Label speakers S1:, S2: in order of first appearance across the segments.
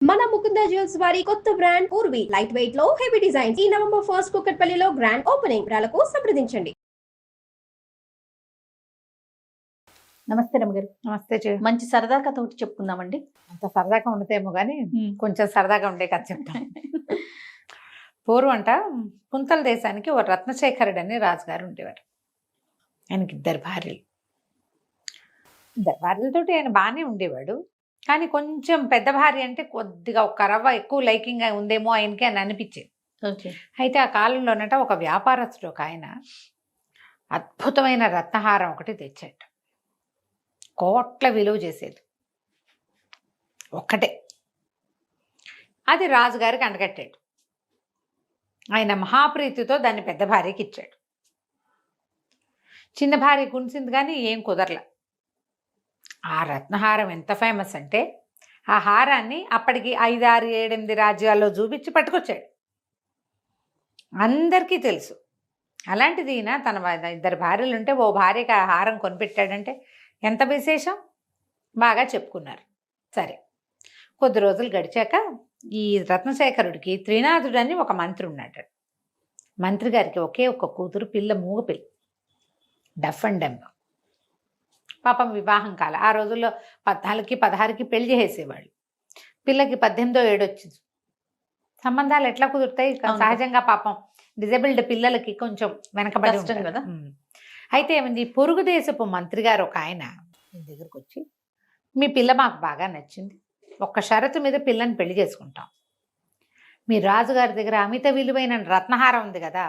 S1: మన ముకుంద జ్యువెల్స్ వారి కొత్త బ్రాండ్ పూర్వి లైట్ వెయిట్ లో హెవీ డిజైన్స్ ఈ నవంబర్ 1 కుక్కట్పల్లిలో గ్రాండ్ ఓపెనింగ్ వివరాలకు సంప్రదించండి.
S2: నమస్తే రమగారు.
S3: నమస్తే.
S2: మంచి సరదా కథ ఒకటి చెప్పుకుందామండి.
S3: అంత సరదాగా ఉండదేమో కానీ కొంచెం సరదాగా ఉండే కథ చెప్తాను. పూర్వంట కుంతల దేశానికి ఓ రత్నశేఖరుడు అని రాజుగారు ఉండేవారు. ఆయనకి ఇద్దరు భార్యలతోటి ఆయన బాగానే ఉండేవాడు. కానీ కొంచెం పెద్ద భార్య అంటే కొద్దిగా ఒక రవ్వ ఎక్కువ లైకింగ్ ఉందేమో ఆయనకి అని అనిపించేది. అయితే ఆ కాలంలోనట ఒక వ్యాపారస్తుడు ఒక ఆయన అద్భుతమైన రత్నహారం ఒకటి తెచ్చాడు. కోట్ల విలువ చేసేది ఒక్కటే. అది రాజుగారికి అంటగట్టాడు. ఆయన మహాప్రీతితో దాన్ని పెద్ద భార్యకి ఇచ్చాడు. చిన్న భార్య కునిసింది కానీ ఏం కుదరల. ఆ రత్నహారం ఎంత ఫేమస్ అంటే ఆ హారాన్ని అప్పటికి 5, 6, 7, 8 రాజ్యాల్లో చూపించి పట్టుకొచ్చాడు. అందరికీ తెలుసు. అలాంటిది ఈయన తన ఇద్దరు భార్యలు ఉంటే ఓ భార్యకి ఆ హారం కొనిపెట్టాడంటే ఎంత విశేషం. బాగా చెప్పుకున్నారు. సరే, కొద్ది రోజులు గడిచాక ఈ రత్నశేఖరుడికి త్రినాథుడు అని ఒక మంత్రి ఉన్నాడు. మంత్రి గారికి ఒకే ఒక్క కూతురు, మూగ పిల్ల, డఫ్ అండ్ డెంబ్. పాపం వివాహం కాల. ఆ రోజుల్లో 14కి 16కి పెళ్లి చేసేవాళ్ళు. పిల్లకి 18ో ఏడు వచ్చింది. సంబంధాలు ఎట్లా కుదురుతాయి? సహజంగా పాపం డిజబుల్డ్ పిల్లలకి కొంచెం వెనకబడి ఉంటుంది కదా. అయితే ఏమైంది, పొరుగు దేశపు మంత్రి గారు ఒక ఆయన మీ దగ్గరకు వచ్చి, మీ పిల్ల మాకు బాగా నచ్చింది, ఒక్క షరతు మీద పిల్లని పెళ్లి చేసుకుంటాం. మీ రాజుగారి దగ్గర అమిత విలువైన రత్నహారం ఉంది కదా,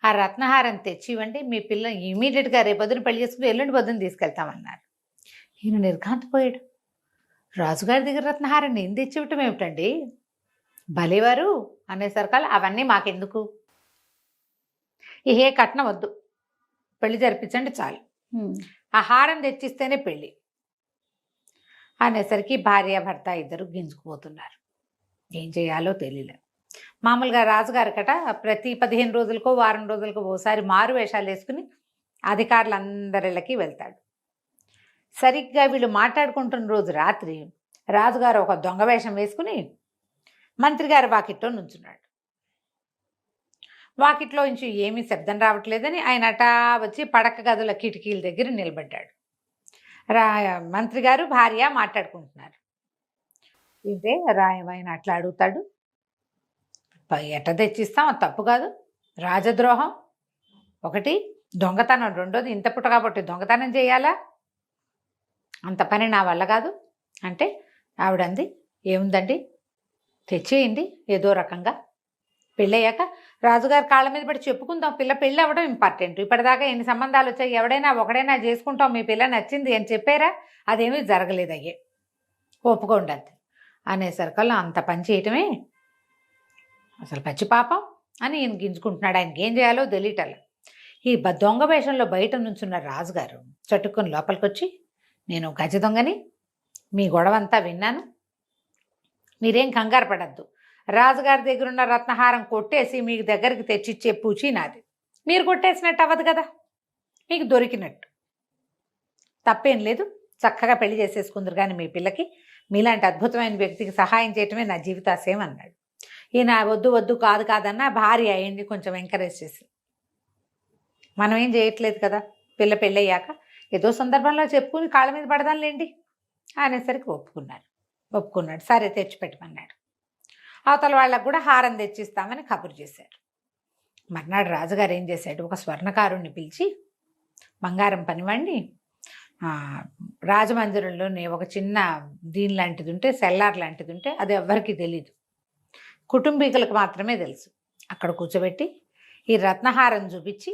S3: ఆ రత్నహారం తెచ్చి ఇవ్వండి, మీ పిల్ల ఇమీడియట్గా రేపు పొద్దున పెళ్లి చేసుకుని ఎల్లుండి పొద్దున తీసుకెళ్తామన్నారు. ఈయన నిర్ఘాంతపోయాడు. రాజుగారి దగ్గర రత్నహారం నేను తెచ్చి ఇవ్వటం ఏమిటండి, భలేవారు అనేసరికాలు అవన్నీ మాకెందుకు, ఏ కట్నం వద్దు, పెళ్లి జరిపించండి చాలు, ఆ హారం తెచ్చిస్తేనే పెళ్ళి అనేసరికి భార్య భర్త ఇద్దరు గింజుకుపోతున్నారు. ఏం చేయాలో తెలియలేదు. మామూలుగా రాజుగారి కట ప్రతి 15 రోజులకో వారం రోజులకో ఓసారి మారు వేషాలు వేసుకుని అధికారులందరిళ్ళకి వెళ్తాడు. సరిగ్గా వీళ్ళు మాట్లాడుకుంటున్న రోజు రాత్రి రాజుగారు ఒక దొంగ వేషం వేసుకుని మంత్రి గారి వాకిట్లో నుంచున్నాడు. వాకిట్లో నుంచి ఏమీ శబ్దం రావట్లేదని ఆయన అటా వచ్చి పడక గదుల కిటికీల దగ్గర నిలబడ్డాడు. మంత్రి గారు భార్య మాట్లాడుకుంటున్నారు. ఇదే రాయమైన అట్లా అడుగుతాడు. ఎట్ట తెచ్చిస్తాం, అది తప్పు కాదు, రాజద్రోహం ఒకటి, దొంగతనం రెండోది, ఇంత పుట్ట కాబట్టి దొంగతనం చేయాలా, అంత పని నా వల్ల కాదు అంటే ఆవిడంది, ఏముందండి తెచ్చేయండి ఏదో రకంగా, పెళ్ళయ్యాక రాజుగారి కాళ్ళ మీద పడి చెప్పుకుందాం, పిల్ల పెళ్ళి అవ్వడం ఇంపార్టెంట్, ఇప్పటిదాకా ఎన్ని సంబంధాలు వచ్చాయి, ఎవడైనా ఒకడైనా చేసుకుంటాం, మీ పిల్ల నచ్చింది అని చెప్పారా, అదేమీ జరగలేదు, అయ్యే ఒప్పుకోండి అంతే అనేసరికల్లా అంత పని చేయటమే అసలు పచ్చి పాపం అని ఈయన గింజుకుంటున్నాడు. ఆయనకి ఏం చేయాలో తెలియటల్లా. ఈ దొంగ వేషంలో బయట నుంచున్న రాజుగారు చటుక్కుని లోపలికి వచ్చి, నేను గజ దొంగని, మీ గొడవంతా విన్నాను, మీరేం కంగారు పడద్దు, రాజుగారి దగ్గర ఉన్న రత్నహారం కొట్టేసి మీకు దగ్గరికి తెచ్చిచ్చే పూచి నాది, మీరు కొట్టేసినట్టు అవ్వదు కదా, మీకు దొరికినట్టు, తప్పేం లేదు, చక్కగా పెళ్లి చేసేసుకుందరు కానీ మీ పిల్లకి మీలాంటి అద్భుతమైన వ్యక్తికి సహాయం చేయటమే నా జీవితాశయం అన్నాడు. ఈయన వద్దు వద్దు కాదు కాదన్న భార్య అయ్యింది కొంచెం ఎంకరేజ్ చేసి, మనం ఏం చేయట్లేదు కదా, పిల్ల పెళ్ళయ్యాక ఏదో సందర్భంలో చెప్పుకుని కాళ్ళ మీద పడదాంలేండి అనేసరికి ఒప్పుకున్నాడు. సరే తెచ్చిపెట్టమన్నాడు. అవతల వాళ్ళకు కూడా హారం తెచ్చిస్తామని కబురు చేశారు. మర్నాడు రాజుగారు ఏం చేశాడు, ఒక స్వర్ణకారుణ్ణి పిలిచి, బంగారం పనివాడిని రాజమందిరంలోనే ఒక చిన్న దీని లాంటిది ఉంటే, సెల్లార్ లాంటిది ఉంటే, అది ఎవ్వరికీ తెలీదు, కుటుంబీకులకు మాత్రమే తెలుసు, అక్కడ కూర్చోబెట్టి ఈ రత్నహారం చూపించి,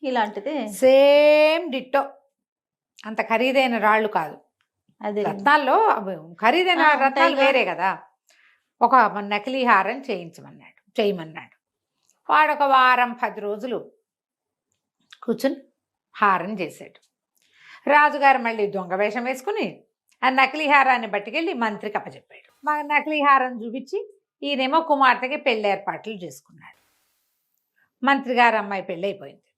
S2: ఇలాంటిది
S3: సేమ్ డిట్టో, అంత ఖరీదైన రాళ్ళు కాదు, అది రత్నాల్లో ఖరీదైన రత్నాలు వేరే కదా, ఒక నకిలీ హారం చేయమన్నాడు. వాడు ఒక వారం 10 రోజులు కూర్చుని హారం చేశాడు. రాజుగారు మళ్ళీ దొంగ వేషం వేసుకుని ఆ నకిలీ హారాన్ని పట్టుకెళ్ళి మంత్రికి అప్పచెప్పాడు. మా నకిలీ హారం చూపించి ఈయనేమో కుమార్తెకి పెళ్లి ఏర్పాట్లు చేసుకున్నాడు. మంత్రి గారు అమ్మాయి పెళ్ళి అయిపోయింది.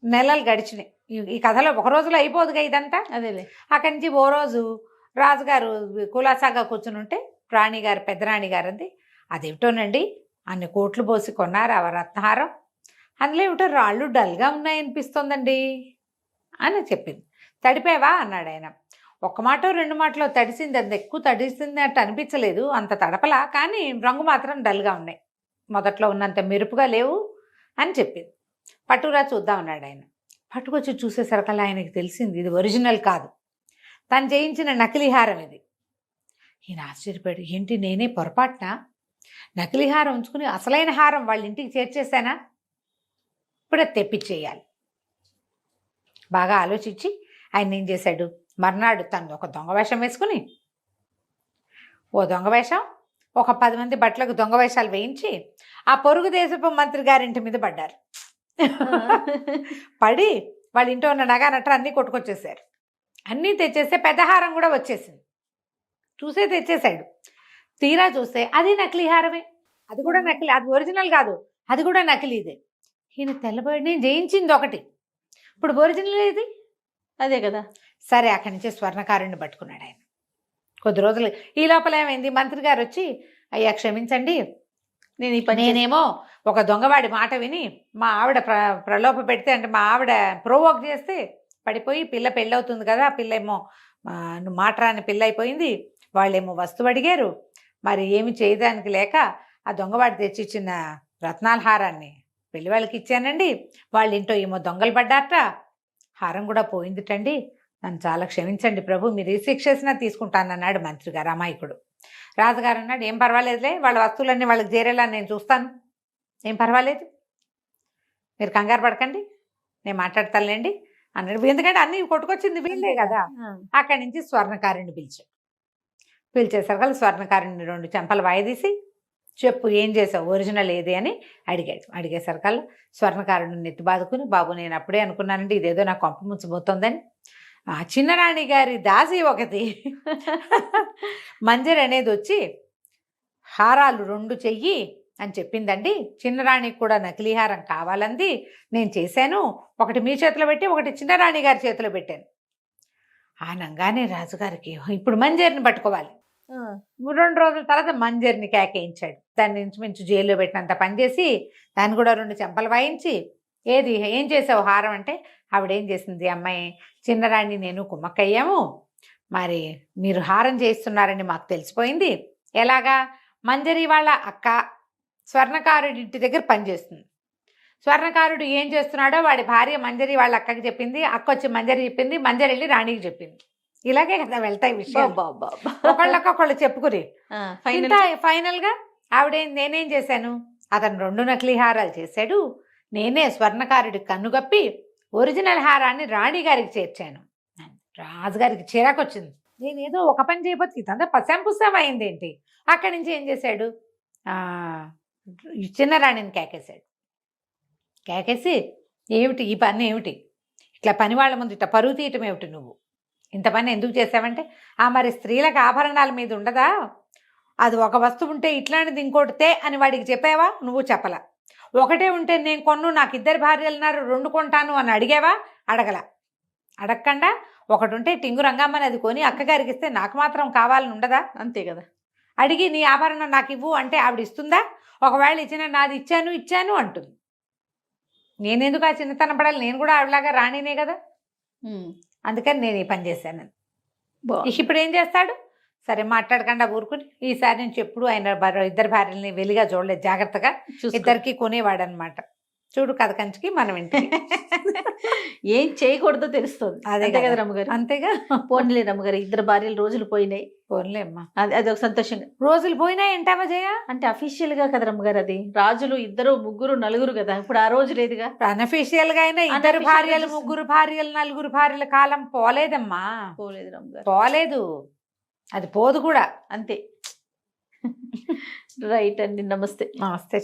S3: నెలలు గడిచినాయి. ఈ కథలో ఒక రోజులో అయిపోదుగా ఇదంతా.
S2: అదేలే.
S3: అక్కడి నుంచి ఓ రోజు రాజుగారు కులాసాగా కూర్చుని ఉంటే రాణిగారు, పెద్ద రాణిగారు అంది, అదేమిటోనండి అన్ని కోట్లు పోసి కొన్నారు ఆ రత్నహారం, అందులో ఏమిటో రాళ్ళు డల్గా ఉన్నాయనిపిస్తోందండి అని చెప్పింది. తడిపేవా అన్నాడు ఆయన. ఒక్క మాటో రెండు మాటలో తడిసింది, అంత ఎక్కువ తడిసింది అట్టు అనిపించలేదు, అంత తడపలా, కానీ రంగు మాత్రం డల్గా ఉన్నాయి, మొదట్లో ఉన్నంత మెరుపుగా లేవు అని చెప్పింది. పట్టుకురా చూద్దాం అన్నాడు ఆయన. పట్టుకొచ్చి చూసేసరికల్లా ఆయనకి తెలిసింది ఇది ఒరిజినల్ కాదు, తను చేయించిన నకిలీ హారం ఇది. ఈయన ఆశ్చర్యపోయాడు, ఏంటి నేనే పొరపాటున నకిలీ హారం ఉంచుకుని అసలైన హారం వాళ్ళ ఇంటికి చేర్చేశానా, ఇప్పుడు అది తెప్పించేయాలి. బాగా ఆలోచించి ఆయన ఏం చేశాడు, మర్నాడు తను ఒక దొంగ వేషం వేసుకుని, ఓ దొంగ వేషం, ఒక 10 మంది బట్టలకు దొంగ వేషాలు వేయించి ఆ పొరుగు దేశపు మంత్రి గారింటి మీద పడ్డారు. పడి వాళ్ళ ఇంట్లో ఉన్న నగ నట్ర అన్నీ కొట్టుకొచ్చేసారు. అన్నీ తెచ్చేస్తే పెద్ద హారం కూడా వచ్చేసింది. చూసే తెచ్చేశాడు. తీరా చూస్తే అది నకిలీ హారమే, అది కూడా నకిలీ, అది ఒరిజినల్ కాదు, అది కూడా నకిలీదే. ఈయన తెల్లబడి నేను జయించింది ఒకటి, ఇప్పుడు ఒరిజినల్ ఇది
S2: అదే కదా.
S3: సరే అక్కడి నుంచి స్వర్ణకారుణ్ణి పట్టుకున్నాడు ఆయన. కొద్ది రోజులు ఈ లోపల ఏమైంది, మంత్రి గారు వచ్చి, అయ్యా క్షమించండి, నేనేమో ఒక దొంగవాడి మాట విని మా ఆవిడ ప్రలోభ పెడితే, అంటే మా ఆవిడ ప్రోవోక్ చేస్తే పడిపోయి పిల్ల పెళ్ళవుతుంది కదా, పిల్ల ఏమో మాట రాని పిల్ల అయిపోయింది, వాళ్ళేమో వస్తువు అడిగారు, మరి ఏమి చేయడానికి లేక ఆ దొంగవాడి తెచ్చిచ్చిన రత్నాల హారాన్ని పెళ్లి వాళ్ళకి ఇచ్చానండి, వాళ్ళ ఇంట్లో ఏమో దొంగలు పడ్డారట, హారం కూడా పోయిందిటండి, నన్ను చాలా క్షమించండి ప్రభు, మీరు ఏ శిక్ష వేసినా తీసుకుంటానన్నాడు మంత్రి గారు. అమాయకుడు. రాజుగారు అన్నాడు, ఏం పర్వాలేదులే, వాళ్ళ వస్తువులన్నీ వాళ్ళకి చేరేలా నేను చూస్తాను, ఏం పర్వాలేదు, మీరు కంగారు పడకండి, నేను మాట్లాడతానులేండి అన్నాడు. ఎందుకంటే అన్నీ కొట్టుకొచ్చింది వీళ్ళే కదా. అక్కడి నుంచి స్వర్ణకారుణ్ణి పిలిచేసరికి స్వర్ణకారుణ్ణి 2 చెంపలు వాయిదీసి, చెప్పు ఏం చేసావు, ఒరిజినల్ ఏది అని అడిగాడు. అడిగేసరికల్లా స్వర్ణకారుడిని నెత్తి బాదుకుని, బాబు నేను అప్పుడే అనుకున్నానండి ఇదేదో నా కొంప ముంచబోతోందని, చిన్నరాణి గారి దాసి ఒకటి మంజరి అనేది వచ్చి హారాలు 2 చెయ్యి అని చెప్పిందండి, చిన్నరాణికి కూడా నకిలీ హారం కావాలంది, నేను చేశాను, ఒకటి మీ చేతిలో పెట్టి ఒకటి చిన్నరాణి గారి చేతిలో పెట్టాను అనగానే రాజుగారికి ఇప్పుడు మంజరిని పట్టుకోవాలి. 2 రోజుల తర్వాత మంజరిని కేకేయించాడు. దాన్ని ఇంచుమించు జైల్లో పెట్టినంత పనిచేసి దాన్ని కూడా 2 చెంపలు వాయించి, ఏం చేసావు హారం అంటే, ఆవిడేం చేసింది, అమ్మాయి చిన్నరాణి నేను కుమ్మక్కయ్యాము, మరి మీరు హారం చేస్తున్నారని మాకు తెలిసిపోయింది, ఎలాగా, మంజరి వాళ్ళ అక్క స్వర్ణకారుడి ఇంటి దగ్గర పనిచేస్తుంది, స్వర్ణకారుడు ఏం చేస్తున్నాడో వాడి భార్య మంజరి వాళ్ళ అక్కకి చెప్పింది, అక్క వచ్చి మంజరి చెప్పింది, మంజరి వెళ్ళి రాణికి చెప్పింది, ఇలాగే కదా వెళ్తాయి విషయాలు, ఒకళ్ళకొకళ్ళు చెప్పుకుని ఫైనల్ గా నేనేం చేశాను, అతను 2 నకిలీ హారాలు చేశాడు, నేనే స్వర్ణకారుడి కన్నుగప్పి ఒరిజినల్ హారాన్ని రాణి గారికి చేర్చాను. రాజుగారికి చిరాకొచ్చింది, నేనేదో ఒక పని చేయబోతు ఇదంతా పసంపుసం అయింది ఏంటి. అక్కడి నుంచి ఏం చేశాడు, చిన్నరాణిని కేకేసి ఏమిటి ఈ పని, ఏమిటి ఇట్లా పని వాళ్ళ ముందు ఇట్లా పరువు తీయటం ఏమిటి, నువ్వు ఇంత పని ఎందుకు చేసావంటే, మరి స్త్రీలకు ఆభరణాల మీద ఉండదా, అది ఒక వస్తువు ఉంటే ఇట్లాంటిది ఇంకోటితే అని వాడికి చెప్పావా, నువ్వు చెప్పలా, ఒకటే ఉంటే నేను కొన్ను, నాకు 2 భార్యలు ఉన్నారు 2 కొంటాను అని అడిగావా, అడగకుండా ఒకటి ఉంటే టింగు రంగమ్మని అది కొని అక్కగారికి ఇస్తే నాకు మాత్రం కావాలని ఉండదా, అంతే కదా, అడిగి నీ ఆభరణం నాకు ఇవ్వు అంటే ఆవిడ ఇస్తుందా, ఒకవేళ ఇచ్చిన నాది ఇచ్చాను అంటుంది, నేనెందుకు ఆ చిన్నతనం పడాలి, నేను కూడా ఆవిడలాగా రాణినే కదా, అందుకని నేను ఈ పని చేశాను. ఇప్పుడు ఏం చేస్తాడు, సరే మాట్లాడకుండా ఊరుకుని, ఈసారి నుంచి ఎప్పుడు ఆయన 2 భార్యల్ని వెలిగా చూడలేదు, జాగ్రత్తగా ఇద్దరికి కొనేవాడు అనమాట. చూడు కథ కంచికి మనం ఇంటికి
S2: ఏం చేయకూడదో తెలుస్తుంది.
S3: అదే కదా రమ్మగారు,
S2: అంతేగా. పోన్లే రమ్మగారు, 2 భార్యలు రోజులు పోయినాయి,
S3: పోన్లే అమ్మా,
S2: అది ఒక సంతోషంగా.
S3: రోజులు పోయినాయి ఏంటావా జయ,
S2: అంటే అఫీషియల్ గా కదా రమ్మగారు, అది రాజులు 2, 3, 4 కదా, ఇప్పుడు ఆ రోజు లేదుగా.
S3: అన్అఫీషియల్ గా అయినా 2 భార్యలు 3 భార్యలు 4 భార్యల కాలం పోలేదమ్మా,
S2: పోలేదు రమ్మగారు,
S3: పోలేదు, అది పోదు కూడా,
S2: అంతే. రైట్ అండి, నమస్తే.
S3: నమస్తే.